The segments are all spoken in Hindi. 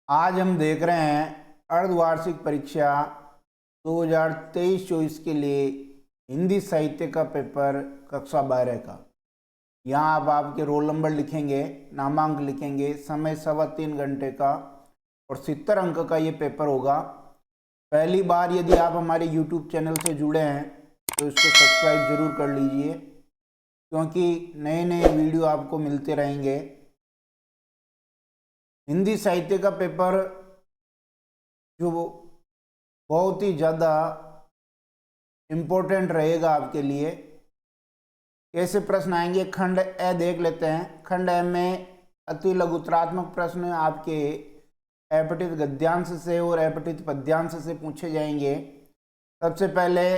आज हम देख रहे हैं अर्धवार्षिक परीक्षा 2023-24 के लिए हिंदी साहित्य का पेपर कक्षा 12 का। यहाँ आप आपके रोल नंबर लिखेंगे, नामांक लिखेंगे, समय 3.25 घंटे का और 70 अंक का ये पेपर होगा। पहली बार यदि आप हमारे YouTube चैनल से जुड़े हैं तो इसको सब्सक्राइब जरूर कर लीजिए, क्योंकि नए नए वीडियो आपको मिलते रहेंगे। हिंदी साहित्य का पेपर जो बहुत ही ज़्यादा इम्पोर्टेंट रहेगा आपके लिए। कैसे प्रश्न आएंगे, खंड ए देख लेते हैं। खंड ए में अति लघुतरात्मक प्रश्न आपके अपठित गद्यांश से और अपठित पद्यांश से पूछे जाएंगे। सबसे पहले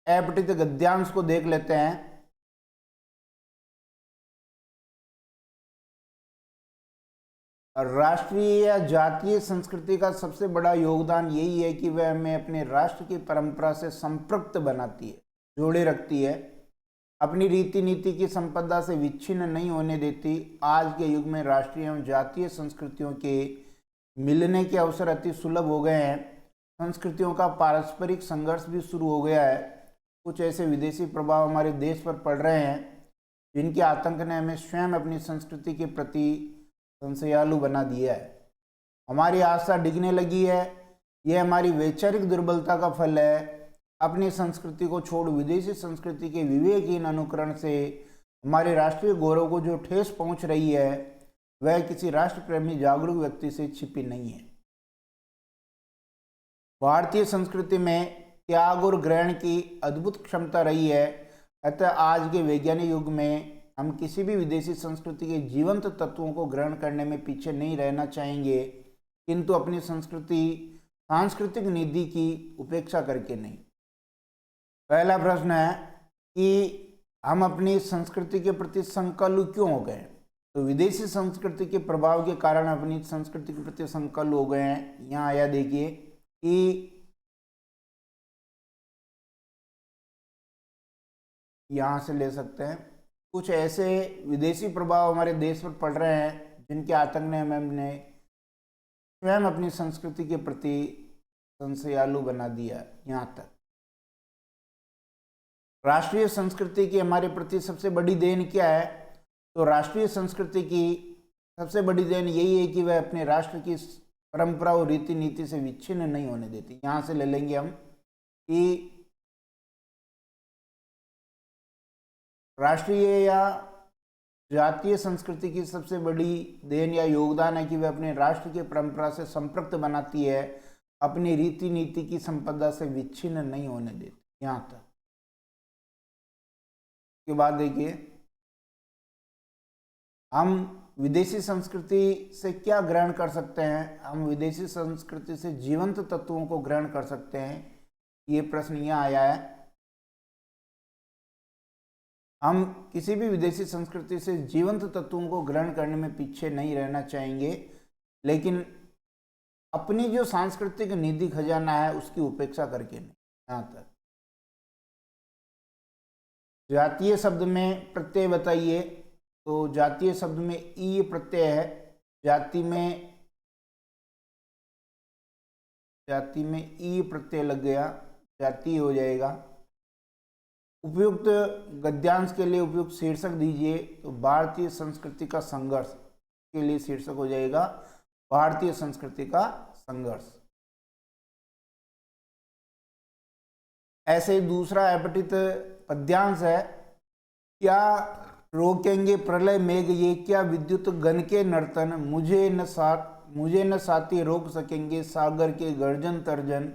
अपठित गद्यांश को देख लेते हैं। राष्ट्रीय या जातीय संस्कृति का सबसे बड़ा योगदान यही है कि वह हमें अपने राष्ट्र की परंपरा से संपृक्त बनाती है, जोड़े रखती है, अपनी रीति नीति की संपदा से विच्छिन्न नहीं होने देती। आज के युग में राष्ट्रीय एवं जातीय संस्कृतियों के मिलने के अवसर अति सुलभ हो गए हैं। संस्कृतियों का पारस्परिक संघर्ष भी शुरू हो गया है। कुछ ऐसे विदेशी प्रभाव हमारे देश पर पड़ रहे हैं जिनके आतंक ने हमें स्वयं अपनी संस्कृति के प्रति संशयालु बना दिया है। हमारी आस्था डिगने लगी है। यह हमारी वैचारिक दुर्बलता का फल है। अपनी संस्कृति को छोड़ विदेशी संस्कृति के विवेकहीन अनुकरण से हमारे राष्ट्रीय गौरव को जो ठेस पहुंच रही है वह किसी राष्ट्रप्रेमी जागरूक व्यक्ति से छिपी नहीं है। भारतीय संस्कृति में त्याग और ग्रहण की अद्भुत क्षमता रही है। अतः आज के वैज्ञानिक युग में हम किसी भी विदेशी संस्कृति के जीवंत तत्वों को ग्रहण करने में पीछे नहीं रहना चाहेंगे, किंतु अपनी सांस्कृतिक निधि की उपेक्षा करके नहीं। पहला प्रश्न है कि हम अपनी संस्कृति के प्रति संकल्लु क्यों हो गए? तो विदेशी संस्कृति के प्रभाव के कारण अपनी संस्कृति के प्रति संकल्लु हो गए हैं। यहाँ आया देखिए कि यहाँ से ले सकते हैं। कुछ ऐसे विदेशी प्रभाव हमारे देश पर पड़ रहे हैं जिनके आतंक ने हमने स्वयं अपनी संस्कृति के प्रति संशयालु बना दिया। यहाँ तक राष्ट्रीय संस्कृति की हमारे प्रति सबसे बड़ी देन क्या है? तो राष्ट्रीय संस्कृति की सबसे बड़ी देन यही है कि वह अपने राष्ट्र की परंपरा और रीति नीति से विच्छिन्न नहीं होने देती। यहाँ से ले लेंगे हम कि राष्ट्रीय या जातीय संस्कृति की सबसे बड़ी देन या योगदान है कि वह अपने राष्ट्र की परंपरा से संपृक्त बनाती है, अपनी रीति नीति की संपदा से विच्छिन्न नहीं होने देती। यहाँ तक के बाद देखिए, हम विदेशी संस्कृति से क्या ग्रहण कर सकते हैं? हम विदेशी संस्कृति से जीवंत तत्वों को ग्रहण कर सकते हैं। ये प्रश्न यहाँ आया है। हम किसी भी विदेशी संस्कृति से जीवंत तत्वों को ग्रहण करने में पीछे नहीं रहना चाहेंगे, लेकिन अपनी जो सांस्कृतिक निधि खजाना है उसकी उपेक्षा करके नहीं। यहाँ तक जातीय शब्द में प्रत्यय बताइए। तो जातीय शब्द में ई प्रत्यय है। जाति में ई प्रत्यय लग गया, जाति हो जाएगा। उपयुक्त गद्यांश के लिए उपयुक्त शीर्षक दीजिए। तो भारतीय संस्कृति का संघर्ष के लिए शीर्षक हो जाएगा भारतीय संस्कृति का संघर्ष। ऐसे दूसरा अपठित पद्यांश है। क्या रोकेंगे प्रलय मेघ ये, क्या विद्युत गण के नर्तन, मुझे न साथी रोक सकेंगे सागर के गर्जन तर्जन,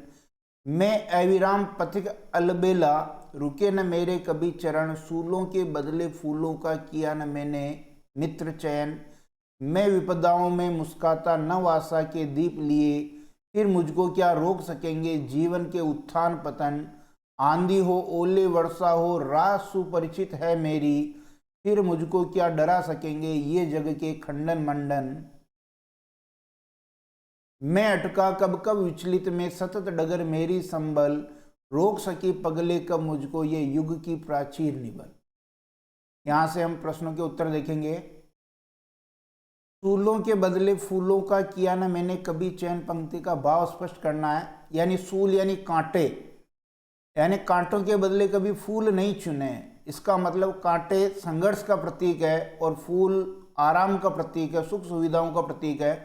मैं अविराम पथिक अलबेला, रुके न मेरे कभी चरण, सूलों के बदले फूलों का किया न मैंने मित्र चयन, मैं विपदाओं में मुस्काता नव आशा के दीप लिए, फिर मुझको क्या रोक सकेंगे जीवन के उत्थान पतन, आंधी हो ओले वर्षा हो राह सुपरिचित है मेरी, फिर मुझको क्या डरा सकेंगे ये जग के खंडन मंडन, मैं अटका कब कब विचलित में सतत डगर मेरी संबल, रोक सकी पगले कब मुझको ये युग की प्राचीर निबल। यहां से हम प्रश्नों के उत्तर देखेंगे। सूलों के बदले फूलों का किया ना मैंने कभी चयन, पंक्ति का भाव स्पष्ट करना है। यानी सूल यानी कांटे, यानी कांटों के बदले कभी फूल नहीं चुने। इसका मतलब कांटे संघर्ष का प्रतीक है और फूल आराम का प्रतीक है, सुख सुविधाओं का प्रतीक है।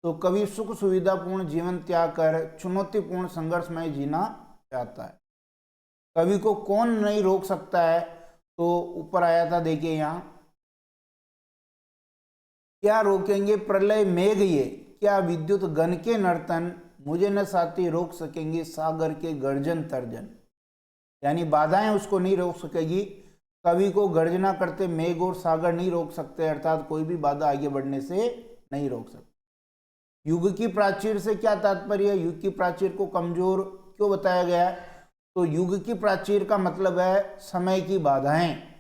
तो कभी सुख सुविधापूर्ण जीवन त्याग कर चुनौतीपूर्ण संघर्षमय जीना चाहता है। कवि को कौन नहीं रोक सकता है? तो ऊपर आया था, देखिए यहाँ, क्या रोकेंगे प्रलय मेघ ये, क्या विद्युत गण के नर्तन, मुझे न साथी रोक सकेंगे सागर के गर्जन तर्जन। यानी बाधाएं उसको नहीं रोक सकेगी। कवि को गर्जना करते मेघ और सागर नहीं रोक सकते, अर्थात कोई भी बाधा आगे बढ़ने से नहीं रोक सकते। युग की प्राचीर से क्या तात्पर्य है? युग की प्राचीर को कमजोर क्यों बताया गया है? तो युग की प्राचीर का मतलब है समय की बाधाएं।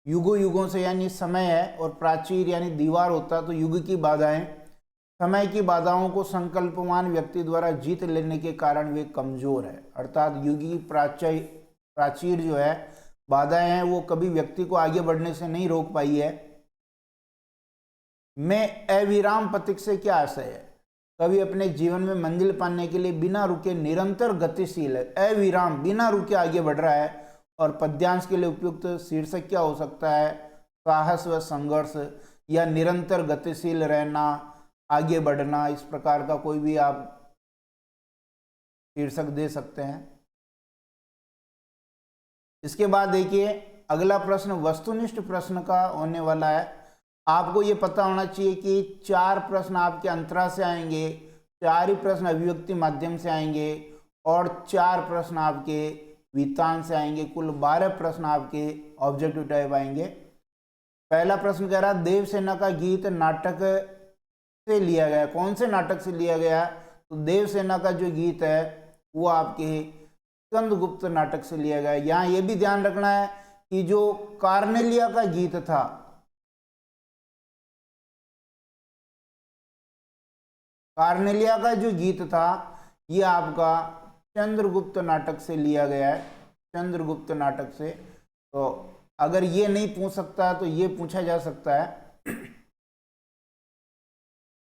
युगों युगों से यानी समय है, और प्राचीर यानी दीवार होता, तो युग की बाधाएं, समय की बाधाओं को संकल्पवान व्यक्ति द्वारा जीत लेने के कारण वे कमजोर है। अर्थात युग की प्राचीर जो है, बाधाएं हैं, वो कभी व्यक्ति को आगे बढ़ने से नहीं रोक पाई है। मैं अविराम प्रतीक से क्या आशय है? कभी अपने जीवन में मंजिल पाने के लिए बिना रुके निरंतर गतिशील है, अविराम बिना रुके आगे बढ़ रहा है। और पद्यांश के लिए उपयुक्त शीर्षक क्या हो सकता है? साहस व संघर्ष, या निरंतर गतिशील रहना, आगे बढ़ना, इस प्रकार का कोई भी आप शीर्षक दे सकते हैं। इसके बाद देखिए अगला प्रश्न वस्तुनिष्ठ प्रश्न का होने वाला है। आपको ये पता होना चाहिए कि 4 प्रश्न आपके अंतरा से आएंगे, 4 ही प्रश्न अभिव्यक्ति माध्यम से आएंगे, और 4 प्रश्न आपके वित्तांत से आएंगे। कुल 12 प्रश्न आपके ऑब्जेक्टिव टाइप आएंगे। पहला प्रश्न कह रहा देवसेना का गीत नाटक से लिया गया। कौन से नाटक से लिया गया? तो देवसेना का जो गीत है वो आपके स्कंदगुप्त नाटक से लिया गया। यहाँ ये भी ध्यान रखना है कि जो कार्नेलिया का गीत था, कार्नेलिया का जो गीत था, ये आपका चंद्रगुप्त नाटक से लिया गया है, चंद्रगुप्त नाटक से। तो अगर ये नहीं पूछ सकता तो ये पूछा जा सकता है।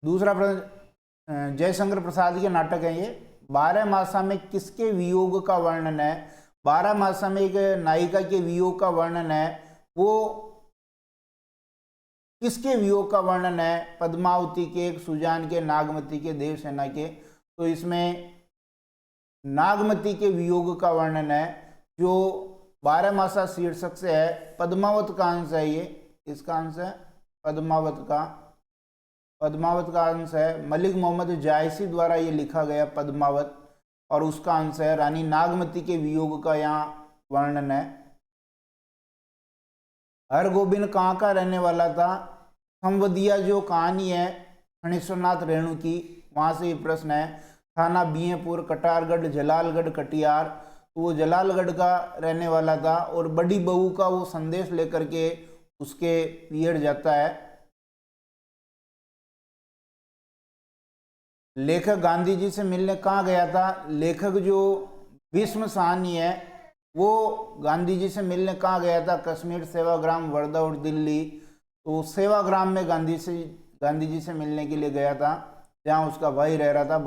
दूसरा प्रश्न जयशंकर प्रसाद के नाटक है ये। 12 मासा में किसके वियोग का वर्णन है? 12 मासा में एक नायिका के वियोग का वर्णन है। वो किसके वियोग का वर्णन है? पद्मावती के, सुजान के, नागमती के, देवसेना के। तो इसमें नागमती के वियोग का वर्णन है, जो 12 मासा शीर्षक से है। पद्मावत का अंश है ये, इसका अंश है पद्मावत का अंश है। मलिक मोहम्मद जायसी द्वारा ये लिखा गया पद्मावत, और उसका अंश है। रानी नागमती के वियोग का यहाँ वर्णन है। हरगोबिंद कहाँ का रहने वाला था? संवदिया जो कहानी है फणीश्वरनाथ रेणु की, वहाँ से ये प्रश्न है। थाना बियेपुर, कटारगढ़, जलालगढ़, कटियार, तो वो जलालगढ़ का रहने वाला था। और बड़ी बहू का वो संदेश लेकर के उसके पियड़ जाता है। लेखक गांधी जी से मिलने कहाँ गया था? लेखक जो भीष्म साहनी है वो गांधी जी से मिलने कहाँ गया था? कश्मीर, सेवाग्राम, वर्धा और दिल्ली। तो सेवाग्राम में गांधी जी से मिलने के लिए गया था, जहाँ उसका भाई रह रहा था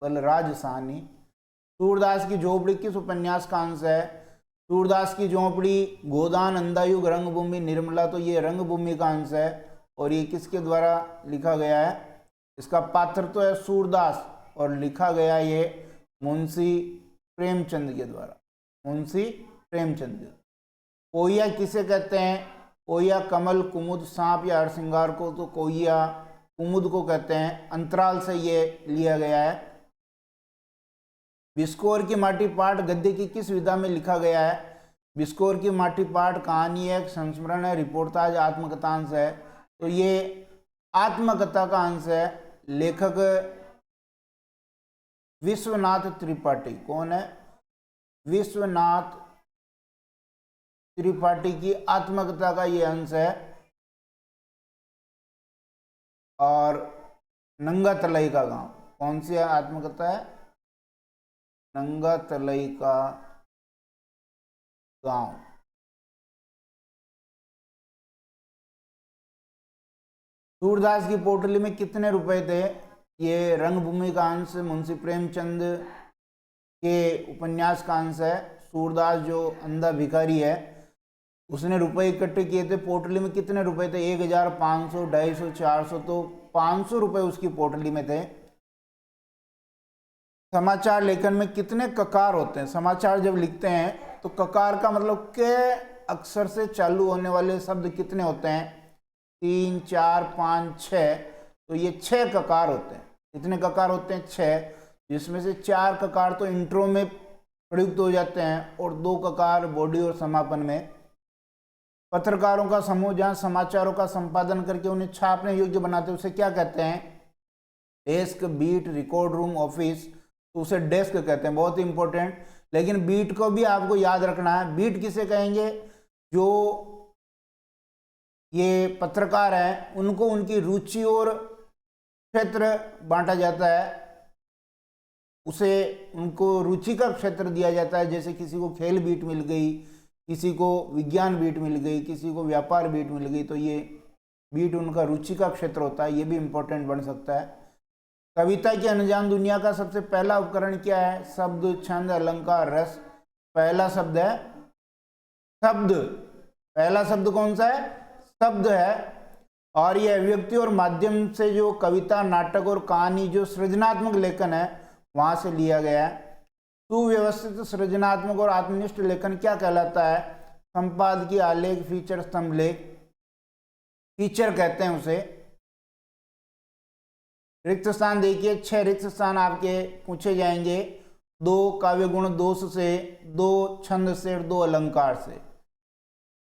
बलराज साहनी। सूरदास की झोपड़ी किस उपन्यास का अंश है? सूरदास की झोपड़ी गोदान, अंधायुग, रंगभूमि, निर्मला, तो ये रंगभूमि का अंश है। और ये किसके द्वारा लिखा गया है? इसका पात्र तो है सूरदास, और लिखा गया ये मुंशी प्रेमचंद के द्वारा, मुंशी प्रेमचंद। कोइया किसे कहते हैं? कोइया कमल, कुमुद, सांप या हरसिंगार को, तो कोइया कुमुद को कहते हैं। अंतराल से ये लिया गया है। बिस्कोर की माटी पाठ गद्य की किस विधा में लिखा गया है? बिस्कोर की माटी पाठ कहानी है, संस्मरण है, रिपोर्टाज, आत्मकथा अंश है। तो ये आत्मकथा का अंश है। लेखक विश्वनाथ त्रिपाठी। कौन है? विश्वनाथ त्रिपाठी की आत्मकथा का ये अंश है। और नंगा तलई का गांव, कौन सी आत्मकथा है? नंगा तलई का गांव। सूरदास की पोटली में कितने रुपए थे? ये रंगभूमि का अंश मुंशी प्रेमचंद के उपन्यास का अंश है। सूरदास जो अंधा भिखारी है उसने रुपए इकट्ठे किए थे। पोटली में कितने रुपए थे? 1500, 250, 400, तो 500 रुपए उसकी पोटली में थे। समाचार लेखन में कितने ककार होते हैं? समाचार जब लिखते हैं तो ककार का मतलब के अक्षर से चालू होने वाले शब्द कितने होते हैं? 3, 4, 5, 6। तो ये 6 ककार होते हैं। कितने ककार होते हैं? 6, जिसमें से 4 ककार तो इंट्रो में प्रयुक्त हो जाते हैं और 2 ककार बॉडी और समापन में। पत्रकारों का समूह जहां समाचारों का संपादन करके उन्हें छापने योग्य बनाते हैं उसे क्या कहते हैं? Desk, beat, record room, office, तो उसे डेस्क कहते हैं। बहुत इंपॉर्टेंट। लेकिन बीट को भी आपको याद रखना है। बीट किसे कहेंगे? जो ये पत्रकार हैं उनको उनकी रुचि और क्षेत्र बांटा जाता है, उसे उनको रुचि का क्षेत्र दिया जाता है। जैसे किसी को खेल बीट मिल गई, किसी को विज्ञान बीट मिल गई, किसी को व्यापार बीट मिल गई, तो ये बीट उनका रुचि का क्षेत्र होता है। ये भी इंपॉर्टेंट बन सकता है। कविता की अनजान दुनिया का सबसे पहला उपकरण क्या है? शब्द, छंद, अलंकार, रस। पहला शब्द है शब्द। पहला शब्द कौन सा है? शब्द है। और ये अभिव्यक्ति और माध्यम से जो कविता, नाटक और कहानी जो सृजनात्मक लेखन है वहां से लिया गया है। सुव्यवस्थित, सृजनात्मक और आत्मनिष्ठ लेखन क्या कहलाता है? संपादकीय, आलेख, फीचर, स्तंभ लेख। फीचर कहते हैं उसे। रिक्त स्थान देखिए, 6 रिक्त स्थान आपके पूछे जाएंगे। 2 काव्य गुण दोष से, 2 छंद से और 2 अलंकार से।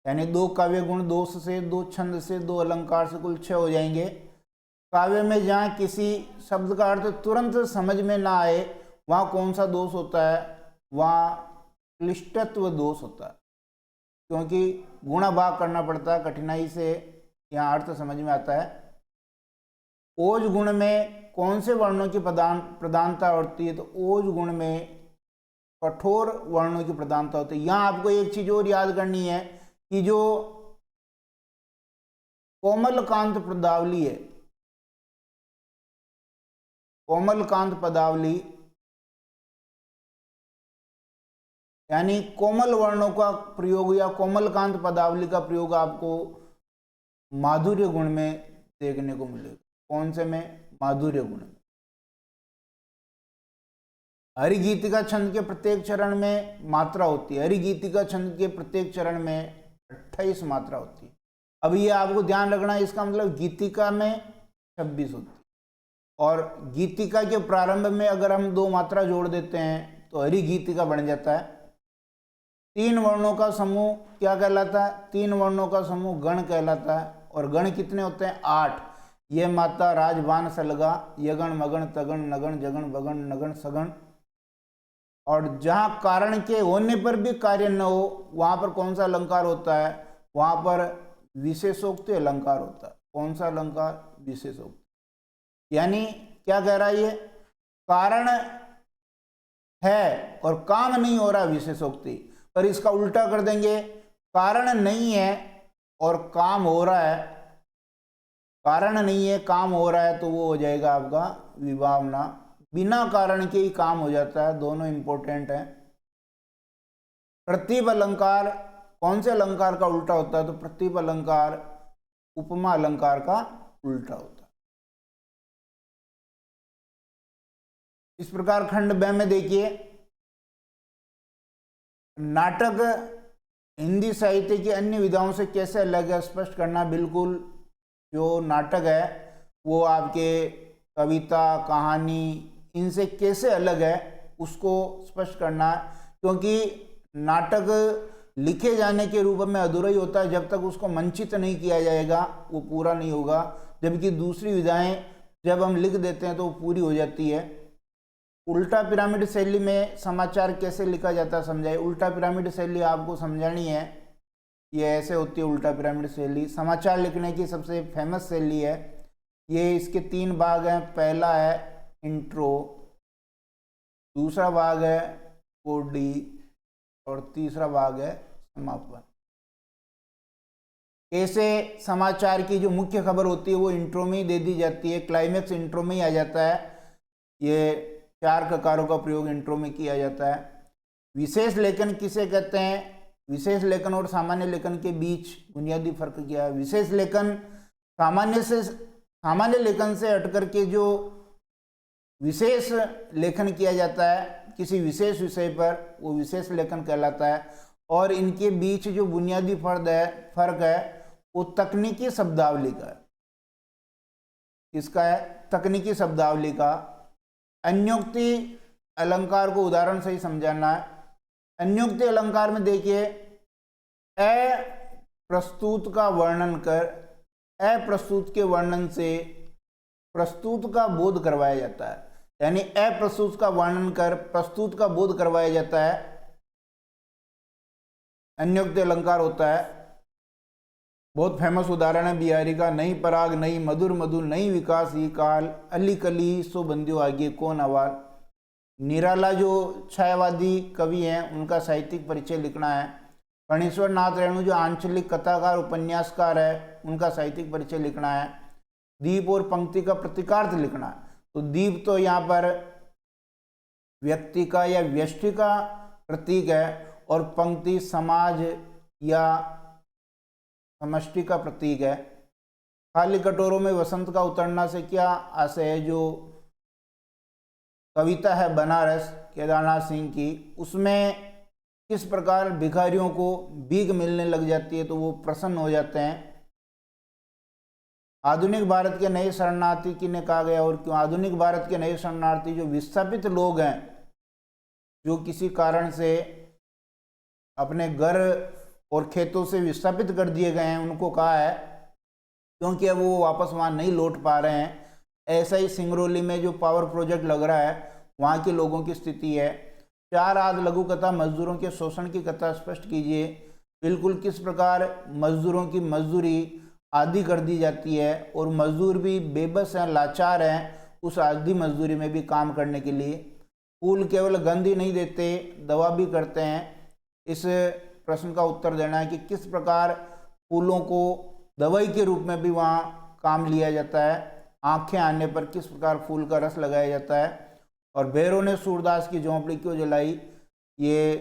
यानी 2 काव्य गुण दोष से, 2 छंद से, 2 अलंकार से, कुल 6 हो जाएंगे। काव्य में जहाँ किसी शब्द का अर्थ तुरंत समझ में ना आए वहाँ कौन सा दोष होता है? वहाँ क्लिष्टत्व दोष होता है, क्योंकि गुणा भाग करना पड़ता है, कठिनाई से यहाँ अर्थ समझ में आता है। ओज गुण में कौन से वर्णों की प्रधानता होती है? तो ओज गुण में कठोर वर्णों की प्रधानता होती है। यहाँ आपको एक चीज और याद करनी है कि जो कोमलकांत पदावली है, कोमलकांत पदावली यानी कोमल वर्णों का प्रयोग या कोमलकांत पदावली का प्रयोग आपको माधुर्य गुण में देखने को मिलेगा। कौन से में? माधुर्य गुण में। हरिगीतिका छंद के प्रत्येक चरण में मात्रा होती है। हरिगीतिका छंद के प्रत्येक चरण में 28 मात्रा होती है। अब ये आपको ध्यान रखना है, इसका मतलब गीतिका में 26 होती है। और गीतिका के प्रारंभ में अगर हम 2 मात्रा जोड़ देते हैं तो हरिगीतिका बन जाता है। 3 वर्णों का समूह क्या कहलाता है? 3 वर्णों का समूह गण कहलाता है। और गण कितने होते हैं? 8। ये माता, राजबान, सलगा, यगण, मगण, तगण, नगण, जगण, बगण, नगण, सगण। और जहां कारण के होने पर भी कार्य न हो वहां पर कौन सा अलंकार होता है? वहां पर विशेषोक्ति अलंकार होता है। कौन सा अलंकार? विशेषोक्ति। यानी क्या कह रहा है ये? कारण है और काम नहीं हो रहा, विशेषोक्ति। पर इसका उल्टा कर देंगे, कारण नहीं है और काम हो रहा है। कारण नहीं है, काम हो रहा है, तो वो हो जाएगा आपका विभावना। बिना कारण के ही काम हो जाता है। दोनों इंपॉर्टेंट है। प्रतीप अलंकार कौन से अलंकार का उल्टा होता है? तो प्रतीप अलंकार उपमा अलंकार का उल्टा होता है। इस प्रकार खंड ब में देखिए, नाटक हिंदी साहित्य की अन्य विधाओं से कैसे अलग है स्पष्ट करना। बिल्कुल, जो नाटक है वो आपके कविता, कहानी, इनसे कैसे अलग है उसको स्पष्ट करना, क्योंकि नाटक लिखे जाने के रूप में अधूरा ही होता है। जब तक उसको मंचित नहीं किया जाएगा वो पूरा नहीं होगा। जबकि दूसरी विधाएं जब हम लिख देते हैं तो वो पूरी हो जाती है। उल्टा पिरामिड शैली में समाचार कैसे लिखा जाता है समझाइए। उल्टा पिरामिड शैली आपको समझानी है। ये ऐसे होती है उल्टा पिरामिड शैली। समाचार लिखने की सबसे फेमस शैली है ये। इसके 3 भाग हैं। पहला है इंट्रो, दूसरा भाग है कोडी और तीसरा भाग है समापन। ऐसे समाचार की जो मुख्य खबर होती है वो इंट्रो में ही दे दी जाती है, क्लाइमेक्स इंट्रो में ही आ जाता है। ये 4 ककारों का प्रयोग इंट्रो में किया जाता है। विशेष लेखन किसे कहते हैं? विशेष लेखन और सामान्य लेखन के बीच बुनियादी फर्क क्या है? विशेष लेखन सामान्य लेखन से हट करके जो विशेष लेखन किया जाता है किसी विशेष विषय पर, वो विशेष लेखन कहलाता है। और इनके बीच जो बुनियादी फर्क है वो तकनीकी शब्दावली का है। किसका है? तकनीकी शब्दावली का। अन्योक्ति अलंकार को उदाहरण से ही समझाना है। अन्योक्ति अलंकार में देखिए, अप्रस्तुत का वर्णन कर अप्रस्तुत के वर्णन से प्रस्तुत का बोध करवाया जाता है। यानी अप्रस्तुत का वर्णन कर प्रस्तुत का बोध करवाया जाता है, अन्योक्ति अलंकार होता है। बहुत फेमस उदाहरण है बिहारी का, नहीं पराग नहीं मधुर मधुर नहीं विकास ही काल, अली कली सो बंदियों आगे कौन अवाल। निराला जो छायावादी कवि हैं उनका साहित्यिक परिचय लिखना है। फणीश्वर नाथ रेणु जो आंचलिक कथाकार उपन्यासकार है उनका साहित्यिक परिचय लिखना है। दीप और पंक्ति का प्रतिकार्थ लिखना है। तो दीप तो यहाँ पर व्यक्ति का या व्यष्टि का प्रतीक है और पंक्ति समाज या समष्टि का प्रतीक है। खाली कटोरों में वसंत का उतरना से क्या आशय है? जो कविता है बनारस केदारनाथ सिंह की, उसमें किस प्रकार भिखारियों को भीख मिलने लग जाती है तो वो प्रसन्न हो जाते हैं। आधुनिक भारत के नए शरणार्थी किन्हें कहा गया और क्यों? आधुनिक भारत के नए शरणार्थी जो विस्थापित लोग हैं, जो किसी कारण से अपने घर और खेतों से विस्थापित कर दिए गए हैं, उनको कहा है क्योंकि अब वो वापस वहाँ नहीं लौट पा रहे हैं। ऐसा ही सिंगरौली में जो पावर प्रोजेक्ट लग रहा है वहाँ के लोगों की स्थिति है। 4 आध लघु कथा मजदूरों के शोषण की कथा स्पष्ट कीजिए। बिल्कुल किस प्रकार मजदूरों की मजदूरी आधी कर दी जाती है और मजदूर भी बेबस हैं, लाचार हैं उस आधी मजदूरी में भी काम करने के लिए। फूल केवल गंध ही नहीं देते, दवा भी करते हैं। इस प्रश्न का उत्तर देना है कि किस प्रकार फूलों को दवाई के रूप में भी वहाँ काम लिया जाता है। आंखें आने पर किस प्रकार फूल का रस लगाया जाता है। और भैरव ने सूरदास की झोंपड़ी क्यों जलाई? ये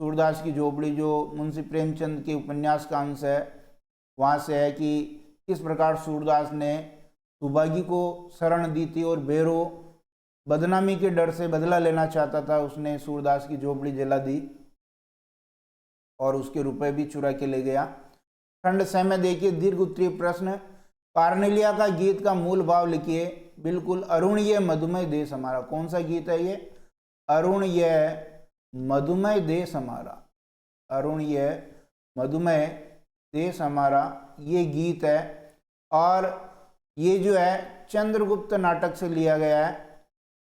सूरदास की झोंपड़ी जो मुंशी प्रेमचंद के उपन्यास का अंश है वहाँ से है कि किस प्रकार सूरदास ने सुभागी को शरण दी थी और भैरव बदनामी के डर से बदला लेना चाहता था, उसने सूरदास की झोंपड़ी जला दी और उसके रुपए भी चुरा के ले गया। खंड 6 में देखिए दीर्घ उत्तरीय प्रश्न, कार्नेलिया का गीत का मूल भाव लिखिए। बिल्कुल, अरुण ये मधुमेह देश हमारा। कौन सा गीत है ये? अरुण ये मधुमेह देश हमारा, अरुण ये मधुमेह देश हमारा, ये गीत है। और ये जो है चंद्रगुप्त नाटक से लिया गया है,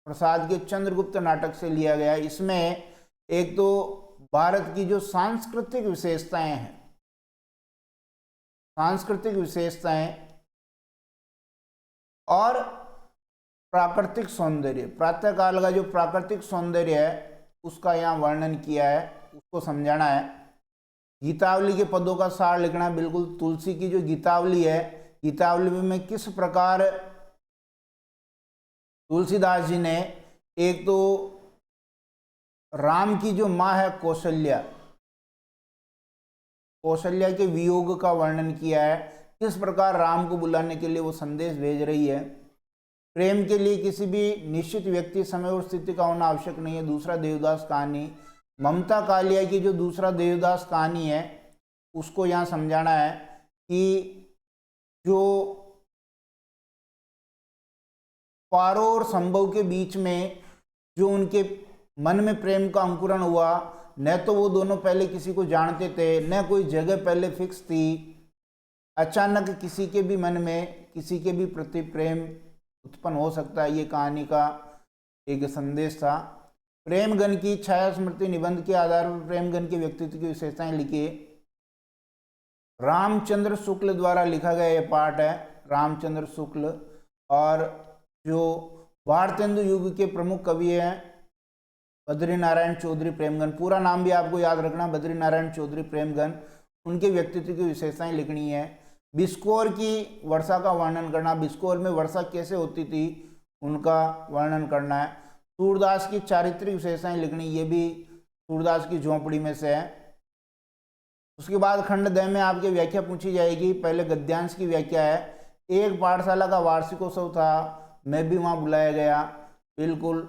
प्रसाद के चंद्रगुप्त नाटक से लिया गया है। इसमें एक तो भारत की जो सांस्कृतिक विशेषताएं हैं, सांस्कृतिक विशेषताएं और प्राकृतिक सौंदर्य, प्रातःकाल का जो प्राकृतिक सौंदर्य है उसका यहाँ वर्णन किया है, उसको समझाना है। गीतावली के पदों का सार लिखना है। बिल्कुल, तुलसी की जो गीतावली है, गीतावली में किस प्रकार तुलसीदास जी ने एक तो राम की जो माँ है कौशल्या, कौशल्या के वियोग का वर्णन किया है। किस प्रकार राम को बुलाने के लिए वो संदेश भेज रही है। प्रेम के लिए किसी भी निश्चित व्यक्ति, समय और स्थिति का होना आवश्यक नहीं है। दूसरा देवदास कहानी, ममता कालिया की जो दूसरा देवदास कहानी है उसको यहाँ समझाना है कि जो पारो और संभव के बीच में जो उनके मन में प्रेम का अंकुरण हुआ, न तो वो दोनों पहले किसी को जानते थे, न कोई जगह पहले फिक्स थी। अचानक किसी के भी मन में किसी के भी प्रति प्रेम उत्पन्न हो सकता है। ये कहानी का एक संदेश था। प्रेमगन की छाया स्मृति निबंध के आधार पर प्रेमगन के व्यक्तित्व की विशेषताएं लिखिए। रामचंद्र शुक्ल द्वारा लिखा गया यह पाठ है, रामचंद्र शुक्ल। और जो भारतेंदु युग के प्रमुख कवि हैं बद्री नारायण चौधरी प्रेमगन, पूरा नाम भी आपको याद रखना, बद्री नारायण चौधरी प्रेमगन। उनके व्यक्तित्व की विशेषताएं लिखनी है। बिस्कोर की वर्षा का वर्णन करना, बिस्कोर में वर्षा कैसे होती थी उनका वर्णन करना है। सूरदास की चारित्रिक विशेषताएं लिखनी, ये भी सूरदास की झोंपड़ी में से है। उसके बाद खंड द में आपकी व्याख्या पूछी जाएगी। पहले गद्यांश की व्याख्या है। एक पाठशाला का वार्षिकोत्सव था, मैं भी वहाँ बुलाया गया। बिल्कुल।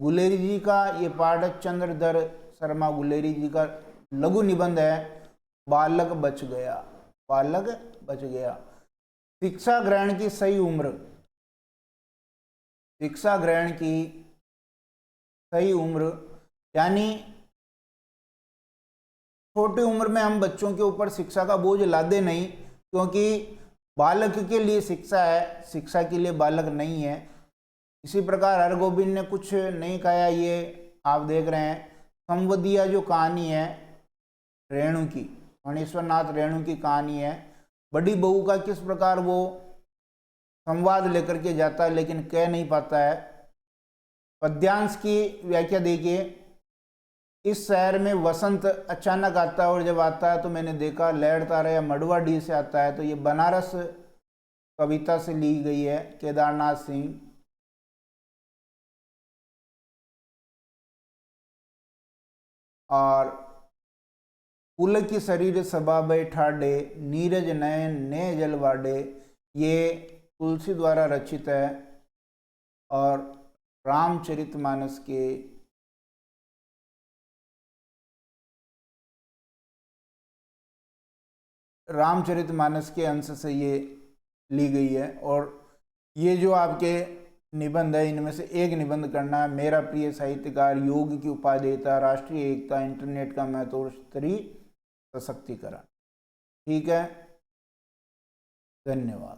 गुलेरी जी का ये पाठ है, चंद्रधर शर्मा गुलेरी जी का लघु निबंध है, बालक बच गया, बालक बच गया। शिक्षा ग्रहण की सही उम्र, शिक्षा ग्रहण की सही उम्र यानी छोटी उम्र में हम बच्चों के ऊपर शिक्षा का बोझ लादे नहीं, क्योंकि बालक के लिए शिक्षा है, शिक्षा के लिए बालक नहीं है। इसी प्रकार हरगोविंद ने कुछ नहीं कहा, ये आप देख रहे हैं। संवदिया जो कहानी है रेणु की, फणीश्वर नाथ रेणु की कहानी है। बड़ी बहू का किस प्रकार वो संवाद लेकर के जाता है लेकिन कह नहीं पाता है। पद्यांश की व्याख्या देखिए। इस शहर में वसंत अचानक आता है और जब आता है तो मैंने देखा लहर तारा या मड़वाडी से आता है। तो ये बनारस कविता से ली गई है, केदारनाथ सिंह। और पुल की शरीर सभा बैठाडे, नीरज नयन ने जलवाडे, ये तुलसी द्वारा रचित है। और रामचरितमानस के अंश से ये ली गई है। और ये जो आपके निबंध है इनमें से एक निबंध करना है। मेरा प्रिय साहित्यकार, योग की उपाधि देता, राष्ट्रीय एकता, इंटरनेट का महत्व और स्त्री सशक्तिकरण। ठीक है, धन्यवाद।